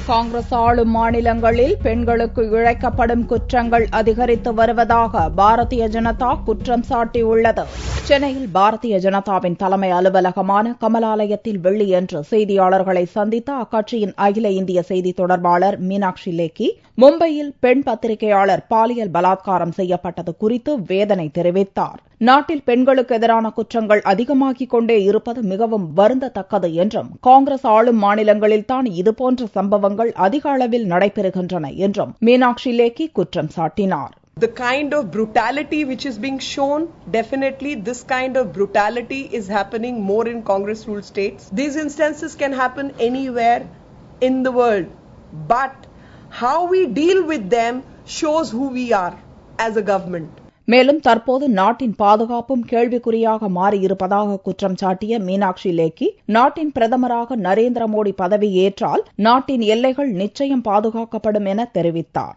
காங்கிரஸ் ஆளும் மாநிலங்களில் பெண்களுக்கு இழைக்கப்படும் குற்றங்கள் அதிகரித்து வருவதாக பாரதிய ஜனதா குற்றம் சாட்டியுள்ளது. சென்னையில் பாரதிய ஜனதாவின் தலைமை அலுவலகமான கமலாலயத்தில் வெள்ளியன்று செய்தியாளர்களை சந்தித்த அக்கட்சியின் அகில இந்திய செய்தி தொடர்பாளர் மீனாட்சி லேக்கி, மும்பையில் பெண் பத்திரிகையாளர் பாலியல் பலாத்காரம் செய்யப்பட்டது குறித்து வேதனை தெரிவித்தார். நாட்டில் பெண்களுக்கு எதிரான குற்றங்கள் அதிகமாகிக் கொண்டே இருப்பது மிகவும் வருந்தத்தக்கது என்றும், காங்கிரஸ் ஆளும் மாநிலங்களில்தான் இதுபோன்ற சம்பவங்கள் அதிக அளவில் நடைபெறுகின்றன என்றும் மீனாட்சி லேக்கி குற்றம் சாட்டினார். The kind of brutality which is being shown, definitely this kind of brutality is happening more in Congress ruled states. These instances can happen anywhere in the world, but how we deal with them shows who we are as a government. மேலும் தற்போது நாட்டின் பாதுகாப்பும் கேள்விக்குறியாக மாறியிருப்பதாக குற்றம் சாட்டிய மீனாட்சி லேக்கி, நாட்டின் பிரதமராக நரேந்திர மோடி பதவியேற்றால் நாட்டின் எல்லைகள் நிச்சயம் பாதுகாக்கப்படும் என தெரிவித்தார்.